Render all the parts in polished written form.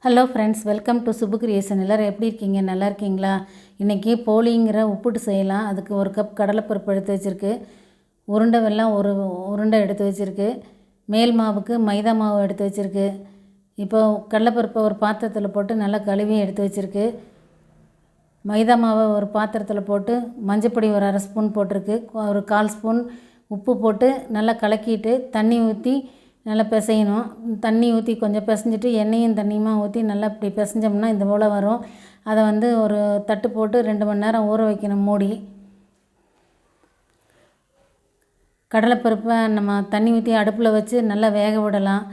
Hello friends, welcome to Subbu creation. எல்லோரும் எப்படி இருக்கீங்க? நல்லா இருக்கீங்களா? இன்றைக்கி போலிங்கிற உப்புட்டு செய்யலாம். அதுக்கு ஒரு கப் கடலைப்பருப்பு எடுத்து வச்சுருக்கு, உருண்டை வெல்லம் ஒரு உருண்டை எடுத்து வச்சுருக்கு, மேல் மாவுக்கு மைதா மாவு எடுத்து வச்சுருக்கு. இப்போ கடலைப்பருப்பை ஒரு பாத்திரத்தில் போட்டு நல்லா கழுவி எடுத்து வச்சுருக்கு. மைதா மாவை ஒரு பாத்திரத்தில் போட்டு மஞ்சப்பொடி ஒரு அரை ஸ்பூன் போட்டிருக்கு, ஒரு 1/4 ஸ்பூன் உப்பு போட்டு நல்லா கலக்கிட்டு தண்ணி ஊற்றி நல்லா பிசையணும். தண்ணி ஊற்றி கொஞ்சம் பிசைஞ்சிட்டு எண்ணெயும் தண்ணியுமா ஊற்றி நல்லா இப்படி பிசைஞ்சோம்னா இந்த போல் வரும். அதை ஒரு தட்டு போட்டு 2 மணி நேரம் ஊற வைக்கணும் மூடி. கடலைப்பருப்பை நம்ம தண்ணி ஊற்றி அடுப்பில் வச்சு நல்லா வேக விடலாம்.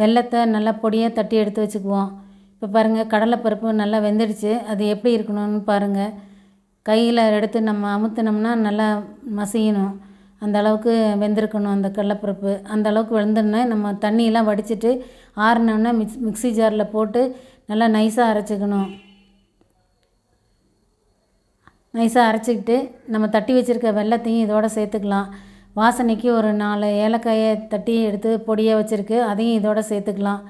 வெல்லத்தை நல்லா பொடியாக தட்டி எடுத்து வச்சுக்குவோம். இப்போ பாருங்கள், கடலைப்பருப்பு நல்லா வெந்துடுச்சு. அது எப்படி இருக்கணும்னு பாருங்கள். கையில் எடுத்து நம்ம அமுத்தினோம்னா நல்லா மசியணும். அந்த அளவுக்கு வெந்திருக்கணும் அந்த கடலைப்பருப்பு. அந்த அளவுக்கு வெந்தோடனே நம்ம தண்ணியெல்லாம் வடிச்சிட்டு ஆறினோடனே மிக்ஸி ஜாரில் போட்டு நல்லா நைஸாக அரைச்சிக்கணும். நைஸாக அரைச்சிக்கிட்டு நம்ம தட்டி வச்சுருக்க வெல்லத்தையும் இதோடு சேர்த்துக்கலாம். வாசனைக்கு ஒரு 4 ஏலக்காயை தட்டி எடுத்து பொடியாக வச்சுருக்கு, அதையும் இதோடு சேர்த்துக்கலாம்.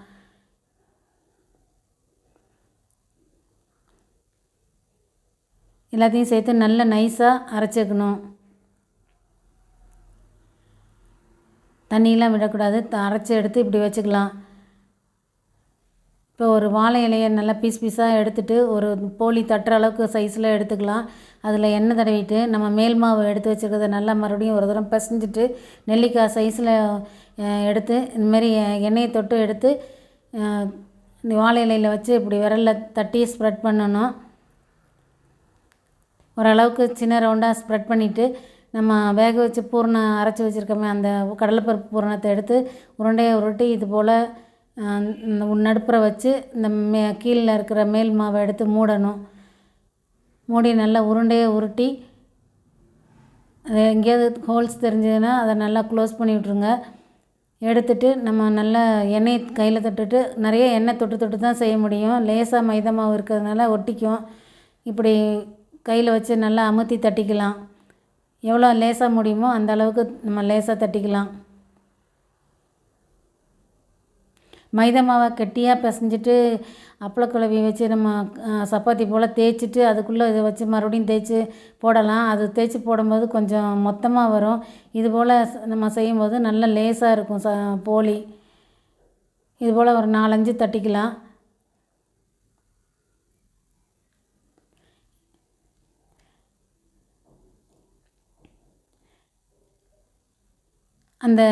எல்லாத்தையும் சேர்த்து நல்லா நைஸாக அரைச்சிக்கணும். தண்ணியெலாம் விடக்கூடாது. அரைச்சி எடுத்து இப்படி வச்சுக்கலாம். இப்போ ஒரு வாழை இலையை நல்லா பீஸாக எடுத்துகிட்டு ஒரு போலி தட்டுற அளவுக்கு சைஸில் எடுத்துக்கலாம். அதில் எண்ணெய் தடவிட்டு நம்ம மேல் மாவு எடுத்து வச்சுருக்கிறத நல்லா மறுபடியும் ஒரு தரம் பிசைஞ்சிட்டு நெல்லிக்காய் சைஸில் எடுத்து இந்தமாரி எண்ணெயை தொட்டு எடுத்து வாழை இலையில் வச்சு இப்படி விரலில் தட்டி ஸ்ப்ரெட் பண்ணணும். ஓரளவுக்கு சின்ன ரவுண்டாக ஸ்ப்ரெட் பண்ணிவிட்டு நம்ம வேக வச்சு பூரணம் அரைச்சி வச்சுருக்கோமே அந்த கடலைப்பருப்பு பூரணத்தை எடுத்து உருண்டையை உருட்டி இது போல் நடுப்புற வச்சு இந்த கீழே இருக்கிற மேல் மாவை எடுத்து மூடணும். மூடி நல்லா உருண்டையை உருட்டி எங்கேயாவது ஹோல்ஸ் தெரிஞ்சதுன்னா அதை நல்லா க்ளோஸ் பண்ணி விட்ருங்க. எடுத்துட்டு நம்ம நல்லா எண்ணெய் கையில் தொட்டுட்டு, நிறைய எண்ணெய் தொட்டு தான் செய்ய முடியும். லேசாக மைதா மாவு இருக்கிறதுனால ஒட்டிக்கும். இப்படி கையில் வச்சு நல்லா அமுத்தி தட்டிக்கலாம். எவ்வளோ லேசாக முடியுமோ அந்த அளவுக்கு நம்ம லேசாக தட்டிக்கலாம். மைதா மாவை கெட்டியாக பிசைஞ்சிட்டு அப்பளக்குழவி வச்சு நம்ம சப்பாத்தி போல் தேய்ச்சிட்டு அதுக்குள்ளே இதை வச்சு மறுபடியும் தேய்ச்சி போடலாம். அது தேய்ச்சி போடும்போது கொஞ்சம் மொத்தமாக வரும். இது போல் நம்ம செய்யும்போது நல்லா லேசாக இருக்கும் போலி. இது போல் ஒரு 4-5 தட்டிக்கலாம். அந்த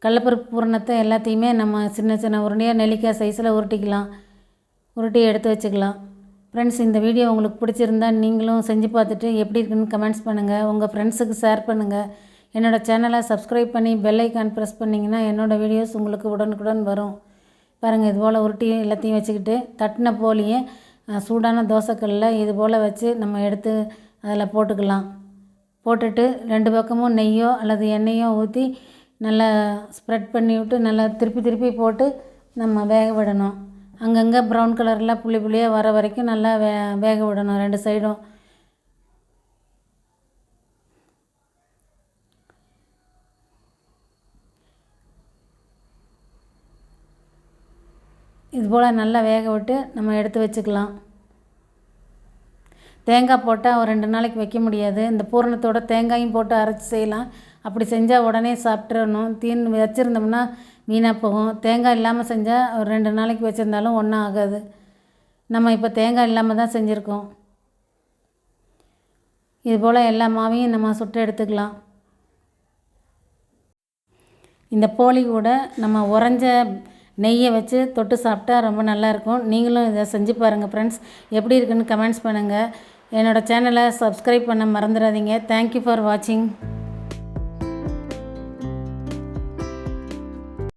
கடலைப்பருப்பு பூரணத்தை எல்லாத்தையுமே நம்ம சின்ன உருண்டையாக நெல்லிக்காய் சைஸில் உருட்டி எடுத்து வச்சுக்கலாம். ஃப்ரெண்ட்ஸ், இந்த வீடியோ உங்களுக்கு பிடிச்சிருந்தா நீங்களும் செஞ்சு பார்த்துட்டு எப்படி இருக்குன்னு கமெண்ட்ஸ் பண்ணுங்கள். உங்கள் ஃப்ரெண்ட்ஸுக்கு ஷேர் பண்ணுங்கள். என்னோடய சேனலை சப்ஸ்கிரைப் பண்ணி பெல் ஐக்கான் ப்ரெஸ் பண்ணிங்கன்னா என்னோடய வீடியோஸ் உங்களுக்கு உடனுக்குடன் வரும். பாருங்கள், இது போல் உருட்டி எல்லாத்தையும் வச்சுக்கிட்டு தட்டின போலியே சூடான தோசைக்கல்லில் இது போல் வச்சு நம்ம எடுத்து அதில் போட்டுக்கலாம். போட்டுட்டு 2 பக்கமும் நெய்யோ அல்லது எண்ணெயோ ஊற்றி நல்லா ஸ்ப்ரெட் பண்ணி விட்டு நல்லா திருப்பி போட்டு நம்ம வேக விடணும். அங்கங்கே ப்ரௌன் கலரில் புள்ளியாக வர வரைக்கும் நல்லா வேக விடணும் 2 சைடும். இது போல் நல்லா வேக விட்டு நம்ம எடுத்து வச்சுக்கலாம். தேங்காய் போட்டால் ஒரு 2 நாளைக்கு வைக்க முடியாது. இந்த பூரணத்தோட தேங்காயும் போட்டு அரைச்சி செய்யலாம். அப்படி செஞ்சால் உடனே சாப்பிட்றணும். வச்சுருந்தோம்னா வீணாக போகும். தேங்காய் இல்லாமல் செஞ்சால் ஒரு 2 நாளைக்கு வச்சுருந்தாலும் ஒன்றும் ஆகாது. நம்ம இப்போ தேங்காய் இல்லாமல் தான் செஞ்சுருக்கோம். இது போல் எல்லா மாவையும் நம்ம சுட்டு எடுத்துக்கலாம். இந்த போலி கூட நம்ம உறைஞ்ச நெய்யை வச்சு தொட்டு சாப்பிட்டா ரொம்ப நல்லாயிருக்கும். நீங்களும் இதை செஞ்சு பாருங்கள் ஃப்ரெண்ட்ஸ். எப்படி இருக்குன்னு கமெண்ட்ஸ் பண்ணுங்கள். என்னோடய சேனலை சப்ஸ்கிரைப் பண்ண மறந்துடாதீங்க. தேங்க்யூ ஃபார் வாட்சிங்.